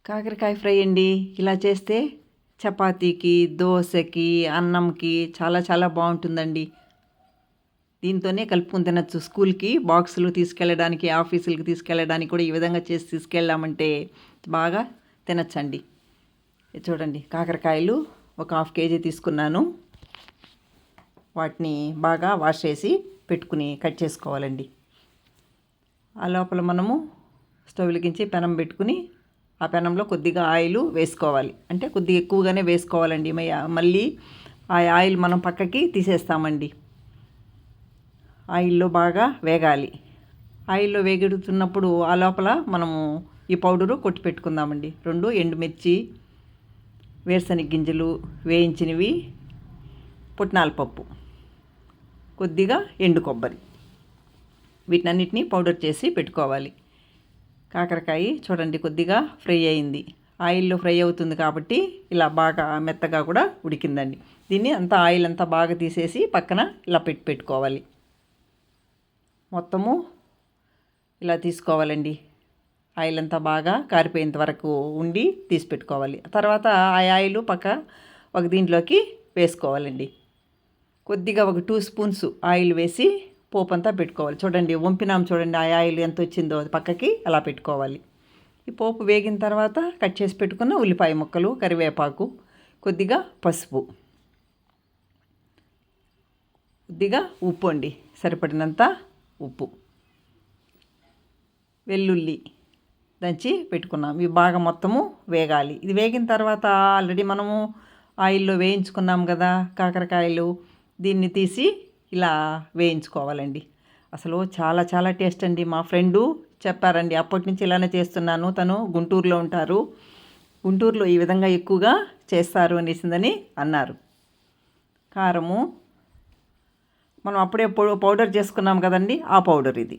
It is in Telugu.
కాకరకాయ ఫ్రై అండి. ఇలా చేస్తే చపాతీకి, దోశకి, అన్నంకి చాలా చాలా బాగుంటుందండి. దీంతోనే కలుపుకొని తినచ్చు. స్కూల్కి బాక్సులు తీసుకెళ్ళడానికి, ఆఫీసులకి తీసుకెళ్ళడానికి కూడా ఈ విధంగా చేసి తీసుకెళ్ళామంటే బాగా తినచ్చండి. చూడండి, కాకరకాయలు ఒక 1/2 కేజీ తీసుకున్నాను. వాటిని బాగా వాష్ చేసి పెట్టుకుని కట్ చేసుకోవాలండి. ఆ లోపల మనము స్టవ్ వెలిగించి పెనం పెట్టుకుని ఆ పెనంలో కొద్దిగా ఆయిల్ వేసుకోవాలి. అంటే కొద్దిగా ఎక్కువగానే వేసుకోవాలండి. మళ్ళీ ఆ ఆయిల్ మనం పక్కకి తీసేస్తామండి. ఆయిల్లో బాగా వేగాలి. ఆయిల్లో వేగుతున్నప్పుడు ఆ లోపల మనము ఈ పౌడరు కొట్టి పెట్టుకుందామండి. 2 ఎండుమిర్చి, వేరుశనగ గింజలు వేయించినవి, పుట్నాల పప్పు, కొద్దిగా ఎండు కొబ్బరి, వీటన్నిటిని పౌడర్ చేసి పెట్టుకోవాలి. కాకరకాయ చూడండి కొద్దిగా ఫ్రై అయింది. ఆయిల్లో ఫ్రై అవుతుంది కాబట్టి ఇలా బాగా మెత్తగా కూడా ఉడికిందండి. దీన్ని అంతా ఆయిల్ అంతా బాగా తీసేసి పక్కన ఇలా పెట్టుకోవాలి. మొత్తము ఇలా తీసుకోవాలండి. ఆయిల్ అంతా బాగా కారిపోయేంత వరకు ఉండి తీసి పెట్టుకోవాలి. తర్వాత ఆ ఆయిల్ ఒక దీంట్లోకి వేసుకోవాలండి. కొద్దిగా ఒక 2 స్పూన్స్ ఆయిల్ వేసి పోపు అంతా పెట్టుకోవాలి. చూడండి, వంపినాం చూడండి, ఆ ఆయిల్ ఎంత వచ్చిందో అది పక్కకి అలా పెట్టుకోవాలి. ఈ పోపు వేగిన తర్వాత కట్ చేసి పెట్టుకున్న ఉల్లిపాయ ముక్కలు, కరివేపాకు, కొద్దిగా పసుపు, కొద్దిగా ఉప్పు అండి, సరిపడినంత ఉప్పు, వెల్లుల్లి దంచి పెట్టుకున్నాం. ఇవి బాగా మొత్తము వేగాలి. ఇది వేగిన తర్వాత ఆల్రెడీ మనము ఆయిల్లో వేయించుకున్నాం కదా కాకరకాయలు, దీన్ని తీసి ఇలా వేయించుకోవాలండి. అసలు చాలా చాలా టేస్ట్ అండి. మా ఫ్రెండు చెప్పారండి, అప్పటి నుంచి ఇలానే చేస్తున్నాను. తను గుంటూరులో ఉంటారు. గుంటూరులో ఈ విధంగా ఎక్కువగా చేస్తారు అనేసిందని అన్నారు. కారము మనం అప్పుడే పౌడర్ చేసుకున్నాం కదండి, ఆ పౌడర్ ఇది.